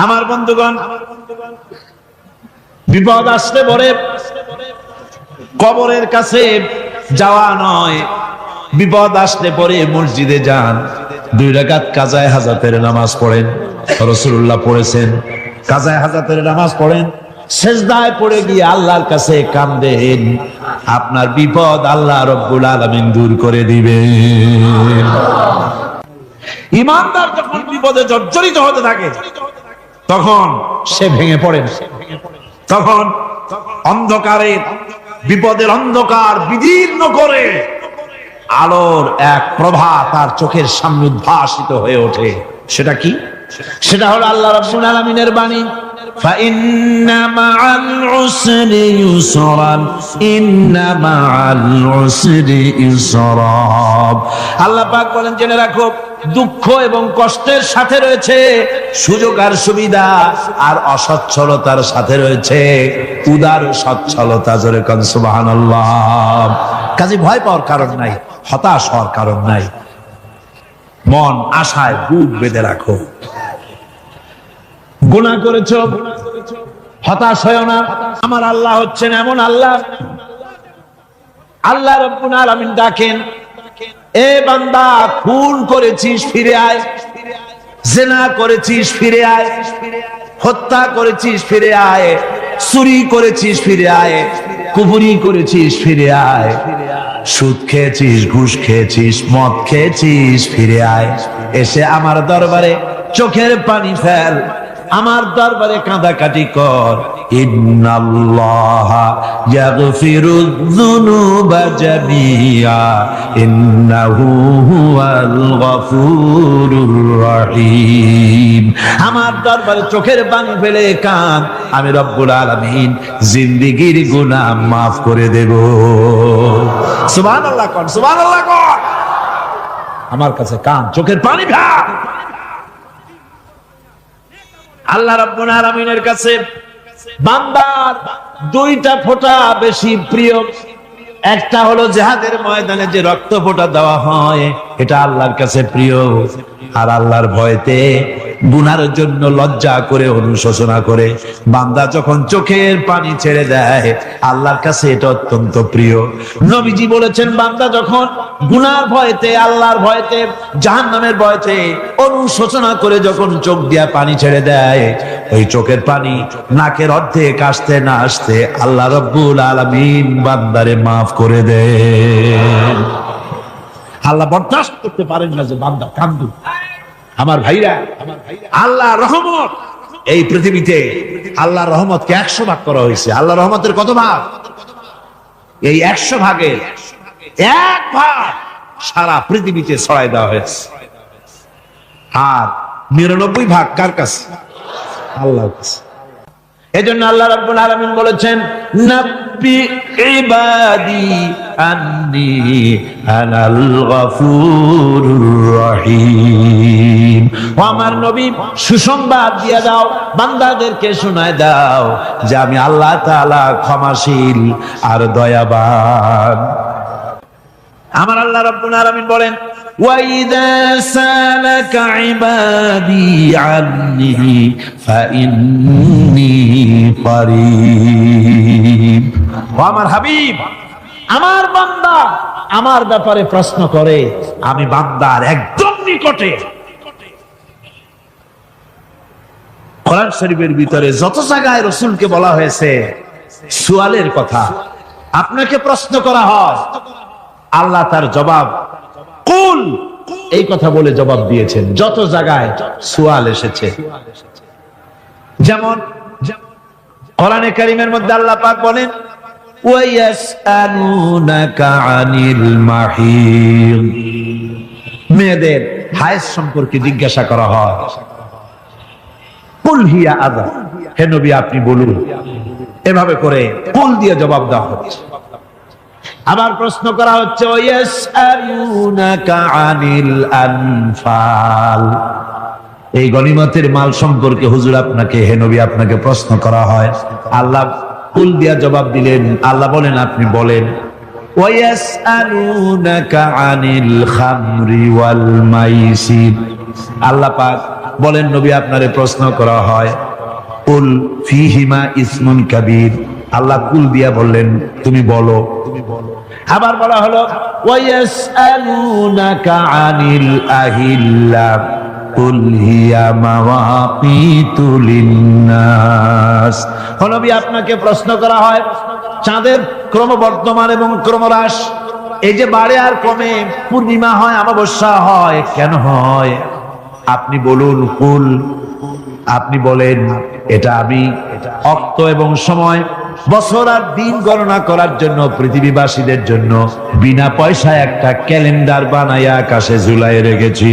আমার বন্ধুগণ, বিপদ আসলে পরে কবরের কাছে যাওয়া নয়, বিপদ আসলে পরে মসজিদে যান, 2 রাকাত কাজায়ে হাজাতের নামাজ পড়েন। রাসূলুল্লাহ পড়েছেন, কাজায়ে হাজাতের নামাজ পড়েন, সিজদায় পড়ে গিয়ে আল্লাহর কাছে কাঁদেন, আপনার বিপদ আল্লাহ রাব্বুল আলামিন দূর করে দিবেন। ঈমানদার যখন বিপদে জর্জরিত হতে থাকে তখন সে ভেঙে পড়ে, তখন অন্ধকারে, বিপদের অন্ধকার বিদীর্ণ করে আলোর এক প্রভা তার চোখের সামনে উদ্ভাসিত হয়ে ওঠে। সেটা কি? সেটা হলো আল্লাহ রাব্বুল আলামিনের বাণী, ফাইন্না মাআল উসরি ইউসরান, ইন্না মাআল উসরি ইউসরা। আল্লাহ পাক বলেন, জেনে রাখো, দুঃখ এবং কষ্টের সাথে রয়েছে সুযোগ আর সুবিধা, আর অসচ্ছলতার সাথে রয়েছে উদার সচ্ছলতা। জোরে কোন সুবহানাল্লাহ। কাজে ভয় পাওয়ার কারণ নাই, হতাশ হওয়ার কারণ নাই, মন আশায় বুক বেঁধে রাখো। গুনাহ করেছো, হতাশ হয়ো না। আমার আল্লাহ হচ্ছেন এমন আল্লাহ, আল্লাহ রাব্বুল আলামিন ডাকেন, এ বান্দা, খুন করেছিস ফিরে আয়, জিনা করেছিস ফিরে আয়, হত্যা করেছিস ফিরে আয়, চুরি করেছিস ফিরে আয়, কুফরি করেছিস ফিরে আয়, সুদ খেয়েছিস, ঘুষ খেয়েছিস, মদ খেয়েছিস ফিরে আয়, এসে আমার দরবারে চোখের পানি ফেল, আমার দরবারে কাঁদাকাটি কর। ইন্নাল্লাহা ইয়াগফিরুয যুনুবা জামিআ ইন্নাহু হুয়াল গফুরুর রহিম। আমার দরবারে চোখের পানি ফেলে কাঁদ, আমি রব্বুল আলামিন জিন্দেগীর গুনাহ মাফ করে দেব। সুবহানাল্লাহ কর, সুবহানাল্লাহ কর। আমার কাছে কাঁদ, চোখের পানি ফেল। আল্লাহ রাব্বুল আলামিনের কাছে বান্দার 2টা ফোঁটা বেশি প্রিয়। একটা হলো জিহাদের ময়দানে যে রক্ত ফোঁটা দেওয়া হয়, এটা আল্লাহর কাছে প্রিয়। আর আল্লাহর ভয়তে গুনার জন্য লজ্জা করে, অনুশোচনা করে বান্দা যখন চোখের পানি ছেড়ে দেয়, আল্লাহর কাছে এটা অত্যন্ত প্রিয়। নবীজি বলেছেন, বান্দা যখন গুনার ভয়তে, আল্লাহর ভয়তে, জাহান্নামের ভয়তে অনুশোচনা করে যখন চোখ দিয়া পানি ছেড়ে দেয়, ওই চোখের পানি নাকের অর্ধেক আসতে না আসতে আল্লাহ রাব্বুল আলামিন বান্দারে মাফ করে দেন। আল্লাহ বরদাস্ত করতে পারেন না যে বান্দা কান্দু। আমার ভাইরা, আল্লাহ রহমত, এই পৃথিবীতে আল্লাহ রহমতকে 100 ভাগ করা হয়েছে। আল্লাহ রহমতের কত ভাগ? এই 100 ভাগের 1 ভাগ সারা পৃথিবীতে ছড়াই দেওয়া হয়েছে। আর 99 ভাগ কার কাছে? আল্লাহর কাছে। এজন্য আল্লাহ রাব্বুল আলামিন বলেছেন, নাব্বি ইবাদি আন্নী আনাল গফুরুর রহিম। ও আমার নবী, সুসংবাদ দিয়ে দাও, বান্দাদেরকে শোনায় দাও যে আমি আল্লাহ তাআলা ক্ষমাশীল আর দয়াবান। আমার আল্লাহ রাব্বুল আলামিন বলেন, وَإِذَا سَأَلَكَ عِبَادِي عَنِّي فَإِنِّي قَرِيبٌ। ও আমার হাবিব, আমার বান্দা আমার ব্যাপারে প্রশ্ন করে, আমি বান্দার একদম নিকটে। কোরআন শরীফের ভিতরে যত জায়গায় রাসূলকে বলা হয়েছে সুয়ালের কথা, আপনাকে প্রশ্ন করা হয়, আল্লাহ তার জবাব কুল, এই কথা বলে জবাব দিয়েছেন। যত জায়গায় সুয়াল এসেছে, যেমন কোরআনে কারীমের মধ্যে আল্লাহ পাক বলেন, ওয়ায়াসআলুনাকা আনিল মাহিদ, মেয়েদের হায়েজ সম্পর্কে জিজ্ঞাসা করা হয়, কুল হিয়া আযা, হে নবী আপনি বলুন। এভাবে করে কুল দিয়ে জবাব দেওয়া হচ্ছে। আবার প্রশ্ন করা হচ্ছে, ওয়ায়াসআলুনাকা আনিল আনফাল, এই গনিমতের মাল সম্পর্কে হুজুর আপনাকে, হে নবী আপনাকে প্রশ্ন করা হয়। আল্লাহ কুল দিয়া জবাব দিলেন। আল্লাহ বলেন আপনি বলেন। ওয়ায়াসআলুনাকা আনিল খামরি ওয়াল মাইসির, আল্লাহ পাক বলেন নবী আপনারে প্রশ্ন করা হয় কুল ফীহিমা ইসমুন কাবীর, আল্লাহ কুল দিয়া বললেন তুমি বলো। আবার বলা হলো ওয়ায়াসআলুনাকা আনিল আহিল্লা কুল হিয়া মাওয়াকিতু লিন্নাস। নবী আপনাকে প্রশ্ন করা হয় চাঁদের ক্রমবর্ধমান এবং ক্রমহ্রাস, এই যে বাড়ে আর কমে, পূর্ণিমা হয় অমাবস্যা হয়, কেন হয়? আপনি বলুন কুল, আপনি বলেন এটা আমি অক্ত এবং সময়, বছর আর দিন গণনা করার জন্য পৃথিবীবাসীদের জন্য বিনা পয়সায় একটা ক্যালেন্ডার বানাইয়া আকাশে ঝুলাই রেখেছি।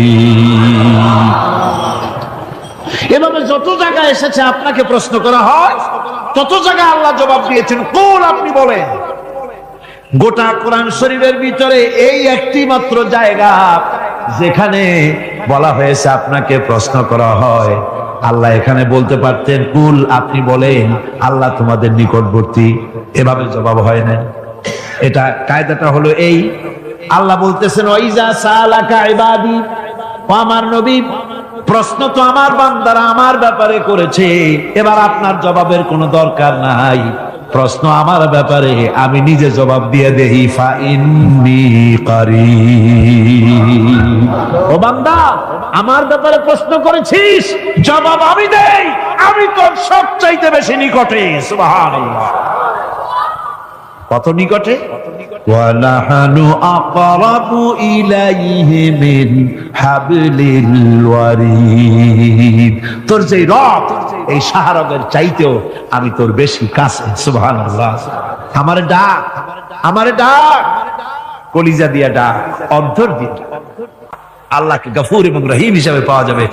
এভাবে যত জায়গায় এসেছে আপনাকে প্রশ্ন করা হয়, তত জায়গায় আল্লাহ জবাব দিয়েছেন কুল, আপনি বলেন। গোটা কোরআন শরীফের ভিতরে এই একটি মাত্র জায়গা যেখানে বলা হয়েছে আপনাকে প্রশ্ন করা হয়, আল্লাহ এখানে বলতে পারতেন কুল, আপনি বলেন, আল্লাহ তোমাদের নিকটবর্তী, এভাবে জবাব হয় না। এটা কায়দাটা হলো এই, আল্লাহ বলতেছেন ওয়াইজা সালাকা ইবাদি, ও আমার নবী প্রশ্ন তো আমার বান্দারা আমার ব্যাপারে করেছে, এবার আপনার জবাবের কোনো দরকার নাই, প্রশ্ন আমার ব্যাপারে, আমি নিজে জবাব দিয়ে দেই ফা ইন্নী কারীব। ও বান্দা আমার ব্যাপারে প্রশ্ন করেছিস, জবাব আমি দেই, আমি তোর সবচাইতে বেশি নিকটে। সুবহানাল্লাহ, কত নিকটে? ওয়া নাহনু আকরাবু ইলাইহি মিন হাবলিল ওয়ারিদ। তোর যে রব, এই শাহরগের চাইতেও আমি তোর বেশি কাছে। সুবহানাল্লাহ, আমারে ডাক, আমারে ডাক, কলিজা দিয়া ডাক, অন্তর দিয়ে আল্লাহকে গফুর এবং রহিম হিসাবে পাওয়া যাবে।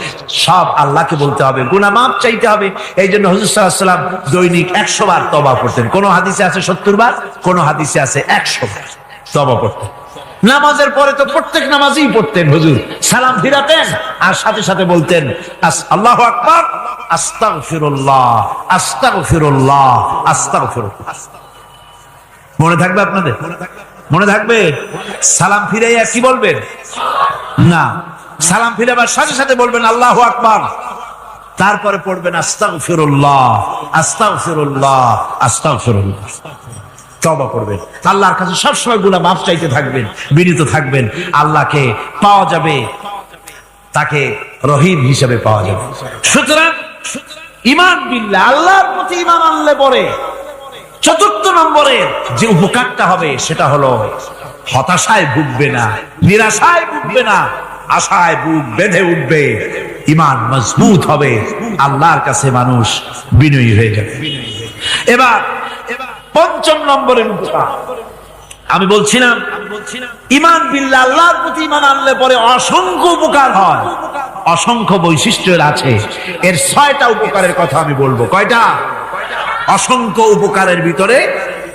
সব আল্লাহকে বলতে হবে, গুনাহ মাফ চাইতে হবে। এই জন্য হুজুর সাল্লাল্লাহু আলাইহি ওয়াসাল্লাম দৈনিক 100 বার তওবা করতেন। কোন হাদিসে আছে 70 বার, কোন হাদিসে আছে 100 বার তওবা করতেন। নামাজের পরে তো প্রত্যেক নামাজই পড়তেন হুজুর, সালাম ফিরাতেন আর সাথে সাথে বলতেন আল্লাহু আকবার, আস্তাগফিরুল্লাহ, আস্তাগফিরুল্লাহ, আস্তাগফিরুল্লাহ। মনে থাকবে আপনাদের? মনে থাকবে? সালাম ফিরাইয়া কি বলবেন? না, সালাম ফিরাবার সাথে সাথে বলবেন আল্লাহু আকবার, তারপরে পড়বেন আস্তাগফিরুল্লাহ, আস্তাগফিরুল্লাহ, আস্তাগফিরুল্লাহ। তওবা করবেন, আল্লাহর কাছে সবসময় গুনাহ মাফ চাইতে থাকবেন, বিনীত থাকবেন, আল্লাহকে পাওয়া যাবে, তাকে রহিম হিসেবে পাওয়া যাবে। সুতরাং ঈমান বিল্লাহ, আল্লাহর প্রতি ঈমান আনলে পরে চতুর্থ নম্বরের যে উপকারটা হবে সেটা হলো হতাশায় ভুগবে না, নিরাশায় ভুগবে না, আশায় বুক বেঁধে উঠবে, ঈমান মজবুত হবে, আল্লাহর কাছে মানুষ বিনয়ী হয়ে যাবে। এবার পঞ্চম নম্বরের উপকার আমি বলছিলাম, ঈমান বিল্লাহ, আল্লাহর প্রতি ঈমান আনলে পরে অসংখ্য উপকার হয়, অসংখ্য বৈশিষ্ট্যের আছে। এর 6টা উপকারের কথা আমি বলবো। কয়টা? অসংখ্য উপকারের ভিতরে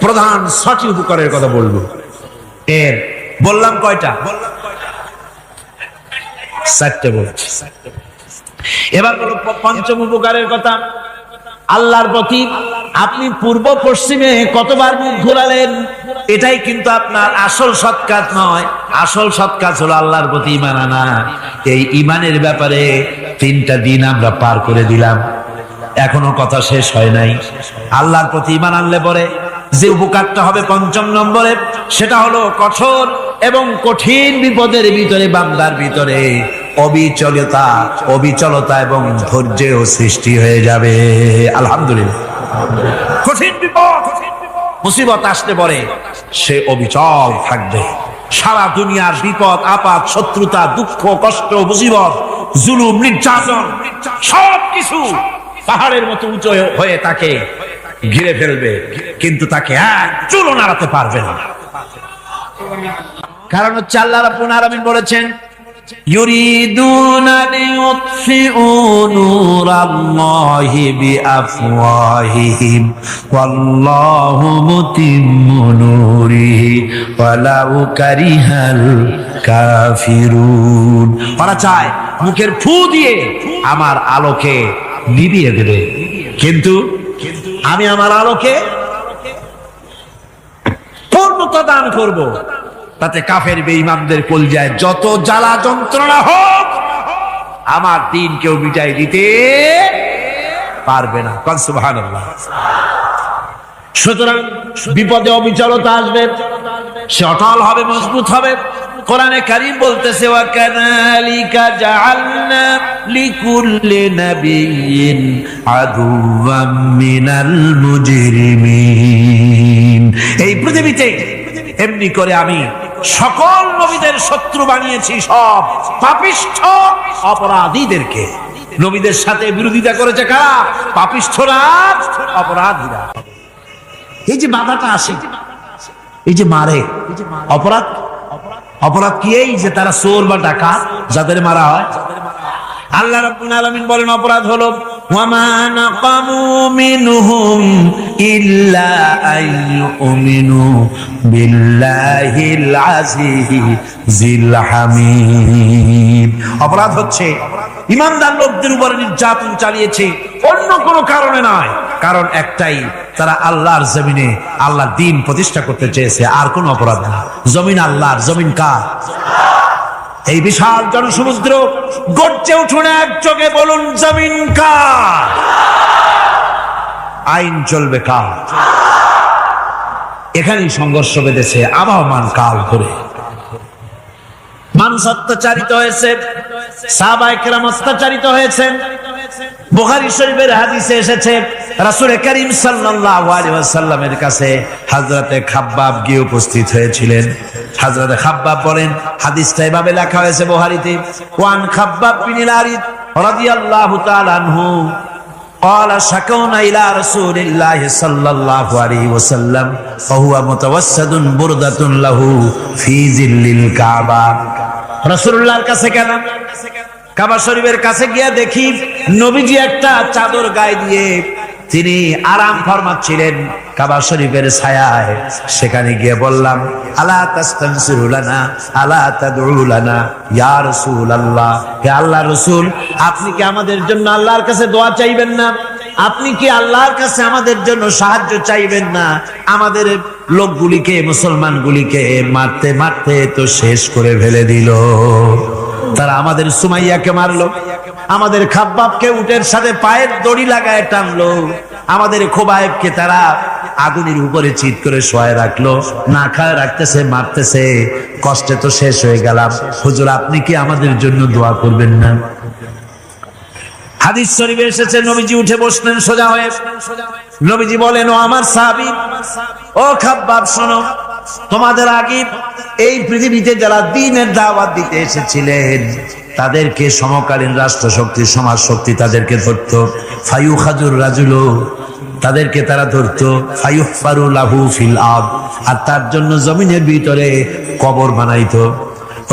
প্রধান 6টি উপকারের কথা বলবো। এর বললাম কয়টা? 4টে বলছি। এবার বলো পঞ্চম উপকারের কথা। আল্লাহর প্রতি আপনি পূর্ব পশ্চিমে কতবার মুখ ঘোরালেন, এটাই কিন্তু আপনার আসল সৎ কাজ নয়। আসল সৎ কাজ হলো আল্লাহর প্রতি ঈমান আনা। এই ঈমানের ব্যাপারে 3টা দিন আমরা পার করে দিলাম, এখনো কথা শেষ হয় নাই। আল্লাহর প্রতি ঈমান আনলে পরে যে উপকারটা হবে পঞ্চম নম্বরে, সেটা হলো কঠোর এবং কঠিন বিপদের ভিতরে বান্দার ভিতরে অবিচলতা এবং ধৈর্যের সৃষ্টি হয়ে যাবে। আলহামদুলিল্লাহ, কঠিন বিপদ মুসিবত আসতে পরে সে অবিচল থাকবে। সারা দুনিয়ার বিপদ আপদ, শত্রুতা, দুঃখ, কষ্ট, মুসিবত, জুলুম, নির্যাতন সবকিছু পাহাড়ের মতো উঁচু হয়ে তাকে ঘিরে ফেলবে, কিন্তু তাকে এক চুলও নাড়াতে পারবে না। কারণ হচ্ছে আল্লাহ রাব্বুল আলামিন বলেছেন ইউরিদুনা লিইউতফিউ নূরাল্লাহি বিআফওয়াহিহিম ওয়াল্লাহু মুতিম্মু নূরিহি ওয়ালাউ কারিহাল কাফিরুন। ওরা চায় মুখের ফু দিয়ে আমার আলোকে নিভিয়ে দেবে, কিন্তু আমি আমার আলোকে পূর্ণতা দান করব। তাতে কাফের বেঈমানদের কলজায় যত জ্বালা যন্ত্রণা হোক, আমার দিন কেউ মিটাই দিতে পারবে না। সুবহানাল্লাহ। সুতরাং বিপদে অবিচলতা আসবে, সে অটল হবে, মজবুত হবে। কোরআনে কারীম বলতেছে ওয়া কাযালিকা জাআলনা লিকুল্লি নাবিয়্যিন আদুওয়াম মিনাল মুজরিমিন। এই পৃথিবীতে এমনি করে আমি সকল নবীদের শত্রু বানিয়েছি, সব পাপিষ্ঠ অপরাধীদেরকে। নবীদের সাথে বিরোধিতা করেছে কারা? পাপিষ্ঠরা, অপরাধীরা। এই যে বাধাটা আসে, এই যে মারে, অপরাধ অপরাধ কি? এই যে তারা চোর বা ডাকাত যাদের মারা হয়। আল্লাহ রাব্বুল আলামিন বলেন অপরাধ হলো ওয়ামা নাকামু মিনহুম ইল্লা আইয়ুমিনু বিল্লাহিল আজিজিল হামিদ। অপরাধ হচ্ছে ঈমানদার লোকদের উপর নির্যাতন চালিয়েছে, অন্য কোনো কারণে নয়। কারণ একটাই, তারা আল্লাহর জমিনে আল্লাহর দ্বীন প্রতিষ্ঠা করতে চেয়েছে, আর কোনো অপরাধ না। জমিন আল্লাহর, জমিন কার? এই বিশাল জনসমুদ্র গর্জে উঠুন এক চোখে, বলুন জমিন কার? আইন চলবে কার? এখানেই সংঘর্ষ বেঁধেছে আবহমান কাল ধরে। মানুষ অত্যাচারিত হয়েছে, সাহাবায়ে কেরাম অত্যাচারিত হয়েছেন। বুখারী শরীফের হাদিসে এসেছে রাসূল করিম সাল্লাল্লাহু আলাইহি ওয়াসাল্লামের কাছে হযরতে খাব্বাব গিয়ে উপস্থিত হয়েছিলেন। হযরতে খাব্বাব বলেন, হাদিসটা এভাবে লেখা হয়েছে বুখারীতে, ওয়ান খাব্বাব বিন আরিদ রাদিয়াল্লাহু তাআলা আনহু قال شكونا إلى رسول الله صلى الله عليه وسلم وهو متوسد بردة له في ظل الكعبة। রাসূলুল্লাহর কাছে গেলাম, কাবা শরীফের কাছে গিয়ে দেখি নবীজি একটা চাদর গায়ে দিয়ে তিনি আরাম ফরমাচ্ছিলেন কাবা শরীফের ছায়ায়। সেখানে গিয়ে বললাম, আলা তাস্তানসিরু লানা আলা তাদউ লানা ইয়া রাসূলুল্লাহ, হে আল্লাহর রাসূল, আপনি কি আমাদের জন্য আল্লাহর কাছে দোয়া চাইবেন না? আপনি কি আল্লাহর কাছে আমাদের জন্য সাহায্য চাইবেন না? আমাদের লোকগুলিকে, মুসলমানগুলিকে মারতে মারতে তো শেষ করে ফেলে দিল। তারা আমাদের সুমাইয়াকে মারলো, আমাদের খাব্বাবকে উটের সাথে পায়ের দড়ি লাগায় টানলো, আমাদের খোবায়েবকে তারা আগুনের উপরে চিৎ করে শোয়ায় রাখলো, না খায় রাখতেছে, মারতেছে। কষ্টে তো শেষ হয়ে গেলাম, হুজুর আপনি কি আমাদের জন্য দোয়া করবেন না? হাদিস শরীফে এসেছে নবীজি উঠে বসলেন সোজা হয়ে। নবীজি বলেন, ও আমার সাহাবী, ও খাব্বাব শোনো, তোমাদের আগে এই পৃথিবীতে যারা দ্বীনের দাওয়াত দিতে এসেছিলেন তাদেরকে সমকালীন রাষ্ট্র শক্তি, সমাজ শক্তি তাদেরকে ধরত। ফায়ুখাজুর রাজুলু, তাদেরকে তারা ধরত। ফায়ুহফারু লাহু ফিল আরদ, আর তার জন্য জমিনের ভিতরে কবর বানাইতো।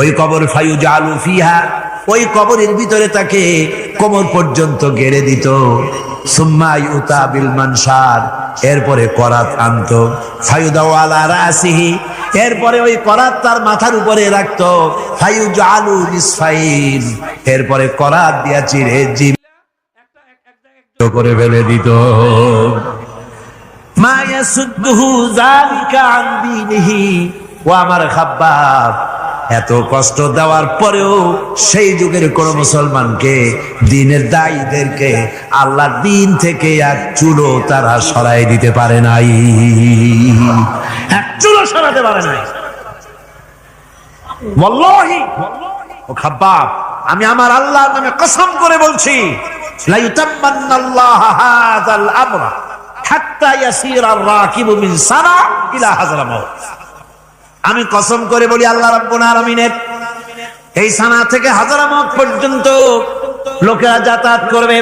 ওই কবর ফায়ুজালু ফিহা, ওই কবরের ভিতরে তাকে কোমর পর্যন্ত গেড়ে দিত। সুম্মা ইউতা বিল মানশার, এরপরে করাত আনতো। ফায়ুদাউ আলা রাসিহি, এরপরে ওই করাত তার মাথার উপরে রাখতো। ফায়ুজালু নিসফাইন, এরপরে করাত দিয়া চিরে জীব করে ফেলে দিত। মা ইয়াসুদ্দুহু যালিকা আন দীনিহি, ও আমার খাব্বাব, এত কষ্ট দেওয়ার পরেও সেই যুগের কোন মুসলমানকে, দ্বীনের দায়ীদেরকে আল্লাহর দ্বীন থেকে এক চুলো তারা সরাই দিতে পারে নাই, এক চুলো সরাতে পারে নাই। ওয়াল্লাহি, ও খাব্বাব, আমি আমার আল্লাহর নামে কসম করে বলছি, লা ইউতাম্মান্নাল্লাহু হাযাল আমরা হাত্তা ইয়াসীরা আর-রাকিবু মিন সানা ইলা হাযরামাউত। আমি কসম করে বলি, আল্লাহ রাব্বুল আলামিনের এই সানা থেকে হাজারামাউত পর্যন্ত লোকেরা যাতায়াত করবে,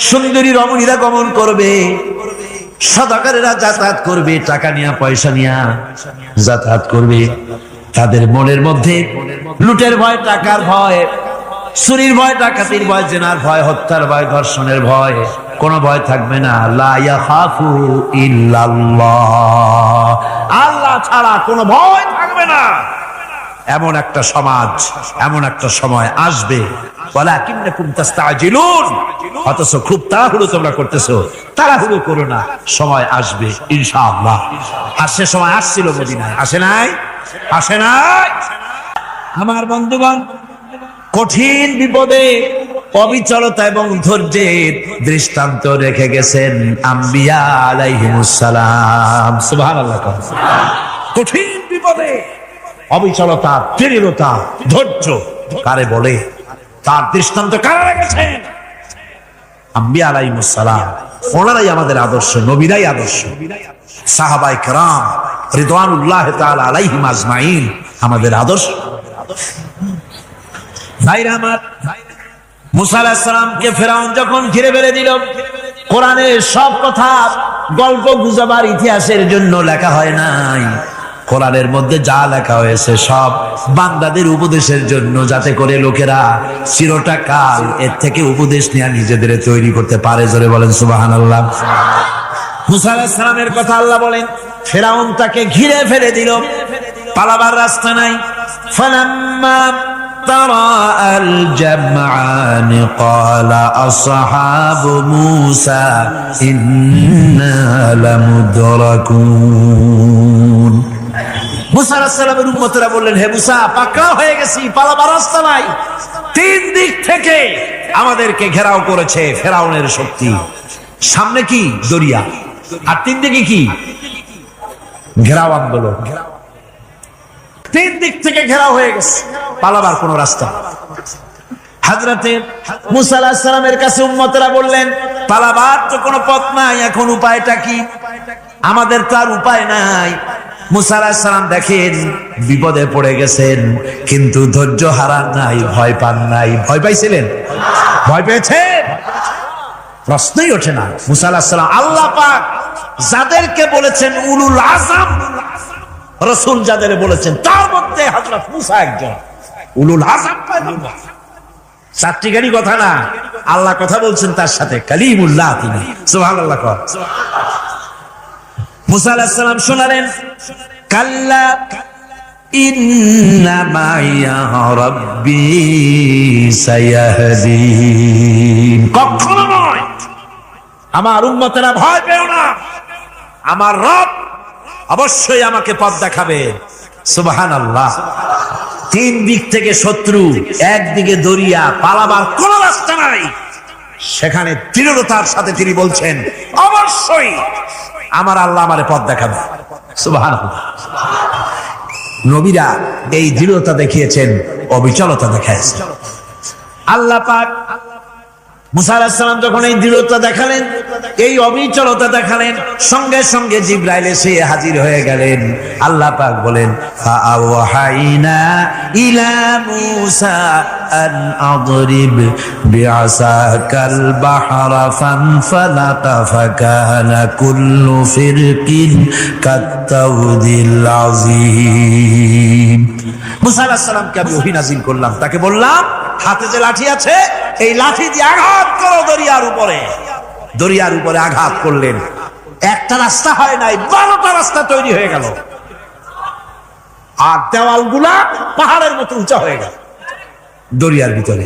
সুন্দরী রমণীরা গমন করবে, সদাগরেরা যাতায়াত করবে, টাকা নিয়া পয়সা নিয়া যাতায়াত করবে। তাদের মনের মধ্যে লুটের ভয়, টাকার ভয়, চুরির ভয়, ডাকাতির ভয়, জেনার ভয়, হত্যার ভয়, ধর্ষণের ভয়, কোনো ভয় থাকবে না। লা ইয়াখাফু ইল্লাল্লাহ, আল্লাহ ছাড়া কোনো ভয় থাকবে না। এমন একটা সমাজ, এমন একটা সময় আসবে, ওয়ালাকিন্নাকুম তাস্তাজিলুন, অথচ খুব তাড়াহুড়ো তোমরা করতেছো। তাড়াহুড়ো করো না, সময় আসবে ইনশাআল্লাহ। আর সে সময় আসছিল মদিনায়, আসে নাই? আসে নাই? আমার বন্ধুগণ, কঠিন বিপদে অবিচলতা এবং ধৈর্যের দৃষ্টান্ত রেখে গেছেন আম্বিয়া আলাইহিমুস সালাম। সুবহানাল্লাহ। কঠিন বিপদে অবিচলতা, দৃঢ়তা, ধৈর্য কারে বলে, তার দৃষ্টান্ত কারা রেখেছেন? আম্বিয়া আলাইহিমুস সালাম। ওনারাই আমাদের আদর্শ, নবীরাই আদর্শ। সাহাবায়ে কেরাম রিদওয়ানুল্লাহ তাআলা আলাইহিম আজমাইন আমাদের আদর্শ। ভাইরা আমার, মুসা আলাইহিস সালামকে ফেরাউন যখন ঘিরে ফেলে দিল, কোরআনের সব কথা গল্প গুজবার ইতিহাসের জন্য লেখা হয় নাই। কোরআনের মধ্যে যা লেখা হয়েছে সব বান্দাদের উপদেশের জন্য, যাতে করে লোকেরা চিরটা কাল এর থেকে উপদেশ নিয়ে নিজেদের তৈরি করতে পারে। জোরে বলেন সুবহানাল্লাহ। মুসা আলাইহিস সালামের কথা আল্লাহ বলেন, ফেরাউন তাকে ঘিরে ফেলে দিল, পালাবার রাস্তা নাই। ফালাম্মা تراءى الجمعان قال أصحاب موسى إنا لمدركون। মুসা আলাইহিস সালামের উম্মতরা বললেন, হে মুসা, পাকড়াও হয়ে গেছি, পালাবার রাস্তা নাই। তিন দিক থেকে আমাদেরকে ঘেরাও করেছে ফেরাউনের শক্তি। সামনে কি? দরিয়া, আর তিন দিকে কি? ঘেরাও আন্দোলন। তিন দিক থেকে ঘেরাও হয়ে গেছে, পালাবার কোন রাস্তা। হযরতে মুসা আলাইহিস সালামের কাছে উম্মতরা বললেন, পালাবার তো কোনো পথ নাই, এখন উপায়টা কি? আমাদের তো আর উপায় নাই। মুসা আলাইহিস সালাম দেখেন বিপদে পড়ে গেছেন, কিন্তু ধৈর্য হারান নাই, ভয় পান নাই। ভয় পাইছিলেন? ভয় পেয়েছেন? প্রশ্নই ওঠে না। মুসা আলাইহিস সালাম, আল্লাহ পাক যাদেরকে বলেছেন উলুল আযম রাসূল, যাদের বলেছেন তার মধ্যে হযরত মুসা একজন উলুল আযম পয়গম্বর। চারটি গাড়ি কথা না, আল্লাহ কথা বলছেন তার সাথে, কালিমুল্লাহ তিনি। সুবহানাল্লাহ। মুসা আলাইহিস সালাম শোনালেন, কাল্লা ইন্না মাইয়া রাব্বি সায়াহদিন। কখনো নয়, আমার উম্মতেরা ভয় পেও না, আমার রব অবশ্যই আমাকে পথ দেখাবে। সুবহানাল্লাহ। তিন দিক থেকে শত্রু, একদিকে দরিয়া, পালাবার কোন রাস্তা নাই। সেখানে দৃঢ়তার সাথে তিনি বলছেন, অবশ্যই আমার আল্লাহ আমারে পথ দেখাবে। সুবহানাল্লাহ। নবীরা এই দৃঢ়তা দেখিয়েছেন, অবিচলতা দেখাইছেন। আল্লাহ পাক মুসা আলাইহিস সালাম যখন এই দৃঢ়তা দেখালেন, এই অবিচলতা দেখালেন, সঙ্গে সঙ্গে জিবরাইল এসে হাজির হয়ে গেলেন। আল্লাহ পাক বলেন, ফাআওহাইনা ইলা মুসা আন আদরিব বিআসাকাল বাহরা ফানফালাকা ফাকানা কুল্লু ফিরকিন কাত্তাউদিল আযীম। মুসা আলাইহিস সালামকে আমি ওহী নাযিল করলাম, তাকে বললাম হাতে যে লাঠি আছে, এই লাঠি দিয়ে আঘাত করো দরিয়ার উপরে। দরিয়ার উপরে আঘাত করলেন, একটা রাস্তা হয় নাই, 12টা রাস্তা তৈরি হয়ে গেল। আর দেওয়ালগুলা পাহাড়ের মতো উঁচা হয়ে গেল। দরিয়ার ভিতরে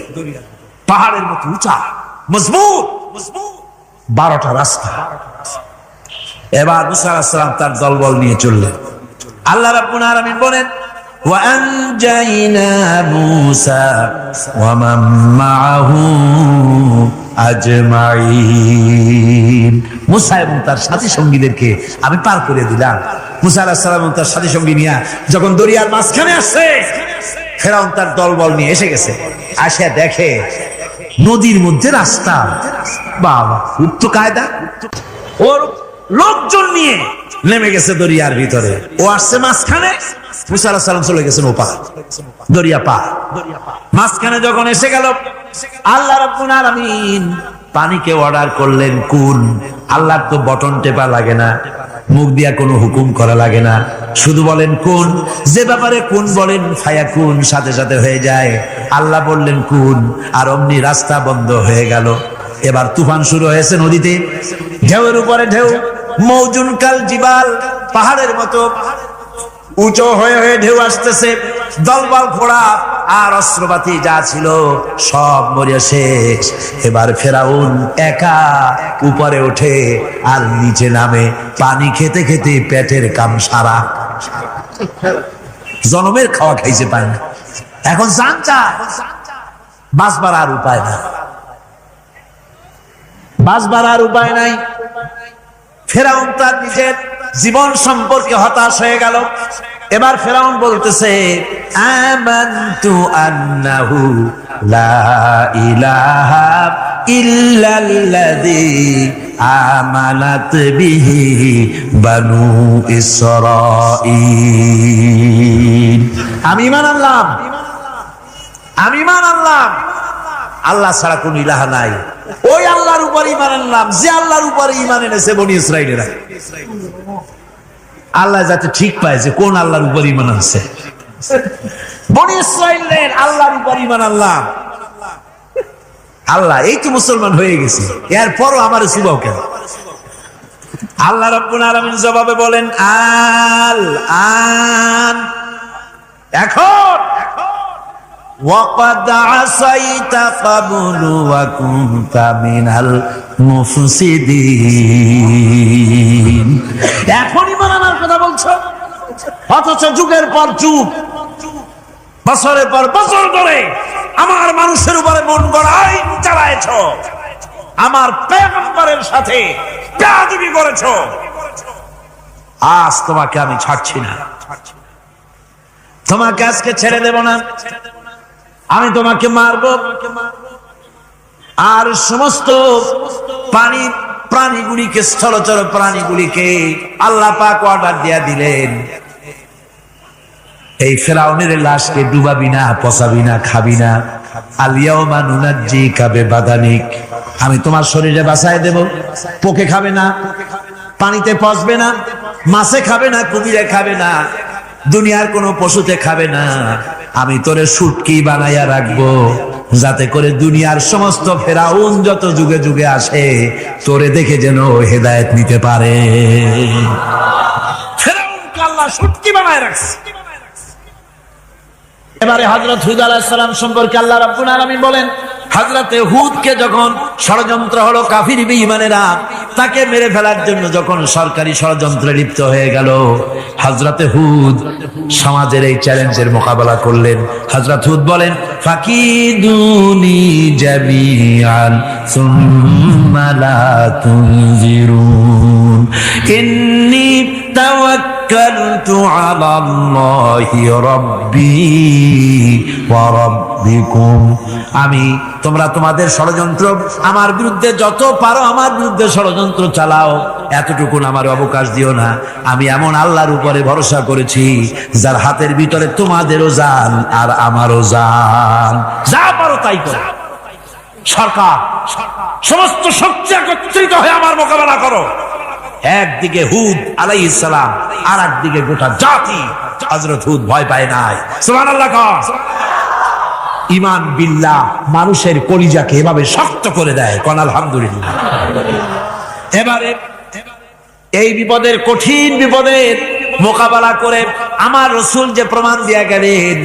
পাহাড়ের মতো উঁচা, মজবুত 12টা রাস্তা। এবার মুসা আলাইহিস সালাম তার দলবল নিয়ে চললেন। আল্লাহ রাব্বুল আলামিন বলেন, وأنجينا موسى ومن معه أجمعين। মুসা এবং তার সাথী সঙ্গীদেরকে আমি পার করে দিলাম। মুসা আলাইহিস সালাম এবং তার সাথী সঙ্গী নিয়ে যখন দরিয়ার মাঝখানে আসছে, ফেরাউন তার দলবল নিয়ে এসে গেছে। আসে দেখে নদীর মধ্যে রাস্তা। বাবা, খুব তো কায়দা। ওর লোকজন নিয়ে নেমে গেছে দরিয়ার ভিতরে, ও আসছে মাঝখানে। মুসা আলাইহিস সালাম চলে গেছেন ওপার, দরিয়া পার। মাঝখানে যখন এসে গেল, আল্লাহ রাব্বুল আলামিন পানিকে অর্ডার করলেন কুন। আল্লাহর তো বটন টেপা লাগে না, মুখ দিয়া কোনো হুকুম করা লাগে না, শুধু বলেন কুন। যে ব্যাপারে কুন বলেন ফায়াকুন, সাথে সাথে হয়ে যায়। আল্লাহ বললেন কুন, আর অমনি রাস্তা বন্ধ হয়ে গেল। এবার তুফান শুরু হয়েছে নদীতে, ঢেউয়ের উপরে ঢেউ, মৌজুন কাল জিবাল, পাহাড়ের মতো উঁচু হয়ে হয়ে ঢেউ আসতেছে। দলবল ঘোড়া আর অস্ত্রপাতি যা ছিল সব মরিয়া শেষ। এবার ফেরাউন একা উপরে ওঠে আর নিচে নামে, পানি খেতে খেতে পেটের কাম সারা। জনমের খাওয়া খাইছে পায় না, এখন জান চা, বাঁচবার আর উপায় না। বাঁচবার আর উপায় নাই। ফেরাউন তার নিজের জীবন সম্পর্কে হতাশ হয়ে গেল। এবার ফেরাউন বলতেছে, আমানতু আন্নাহু লা ইলাহা ইল্লাল্লাযী আমানাত বিহি বানু ইসরাঈল। আমি ঈমান আনলাম, আমি ঈমান আনলাম আল্লাহ ছাড়া কোন ইলাহ নাই। ওই আল্লাহর উপর ঈমান আনলাম যে আল্লাহর উপর ঈমান এনেছে বনি ইসরাঈলেরা। আল্লাহ যাতে ঠিক পায় যে কোন আল্লাহর উপর ঈমান আনছে। বনি ইসরাঈলের আল্লাহর উপর ঈমান আনলাম। আল্লাহ এই তো মুসলমান হয়ে গেছে, এরপরও আমার সুবাও কেন? আল্লাহ রাব্বুল আলামিন জবাবে বলেন, আল আন, এখন ওয়াকাদ আসাইতা ক্বাবলু ওয়া কুনতা মিনাল মুফসিদিন। এখন ঈমান আনার কথা বলছো, অথচ যুগের পর যুগ, বছরের পর বছর ধরে আমার মানুষের উপরে মন গড়া আইন চালায়েছো, আমার পয়গম্বরের সাথে বেয়াদবি করেছো। আজ তোমাকে আমি ছাড়ছি না, তোমাকে আজকে ছেড়ে দেব না, আমি তোমাকে মারবো। আর সমস্ত প্রাণীগুলিকে, স্থলচর প্রাণীগুলিকে আল্লাহ পাক অর্ডার দিয়া দিলেন, এই ফেরাউনের লাশকে ডুবাবি না, পচাবি না, খাবি না। আলিয়াউমা নুনাজ্জিকা বিবাদানিক, আমি তোমার শরীরে বাঁচায় দেব। পোকে খাবে না, পানিতে পচবে না, মাছে খাবে না, কুমিরে খাবে না, দুনিয়ার কোনো পশুতে খাবে না। আমি তোরে শুটকি বানাইয়া রাখবো, যাতে করে দুনিয়ার সমস্ত ফেরাউন যত যুগে যুগে আসে তোরে দেখে যেন হেদায়েত নিতে পারে। ফেরাউনকে আল্লাহ শুটকি বানায় রাখছে। এবারে হযরত হুদ আলাইহিস সালাম সম্পর্কে আল্লাহ রাব্বুল আলামিন বলেন, হযরতে হুদকে যখন ষড়যন্ত্র হলো, কাফির বেঈমানেরা তাকে মেরে ফেলার জন্য যখন সরকারি ষড়যন্ত্রে লিপ্ত হয়ে গেল, হযরতে হুদ সমাজের এই চ্যালেঞ্জের মোকাবেলা করলেন। হযরত হুদ বলেন, ফাকিদুনি জামিআন সুম্মা লা তুনজিরুন ইন্নী তাওয়াক্কালতু আলাল্লাহি রাব্বি ওয়া রাব্বিকুম। তোমরা তোমাদের ষড়যন্ত্র আমার বিরুদ্ধে যত পারো আমার বিরুদ্ধে ষড়যন্ত্র চালাও, এতটুকুন আমার অবকাশ দিও না। আমি এমন আল্লাহর উপরে ভরসা করেছি যার হাতের ভিতরে তোমাদেরও জান আর আমারও জান। যা পারো তাই করো। সরকার, সমস্ত শক্তি একত্রিত হয়ে আমার মোকাবেলা করো। একদিকে হুদ আলাইহিস সালাম, আর একদিকে গোটা জাতি। হযরত হুদ ভয় পায় নাই। সুবহানাল্লাহ। ঈমান বিল্লাহ মানুষের কলিজাকে এভাবে শক্ত করে দেয়, কোন আলহামদুলিল্লাহ। এবারে এই বিপদের, কঠিন বিপদের মোকাবেলা করে আমার রাসূল যে প্রমাণ দিয়া গেলেন,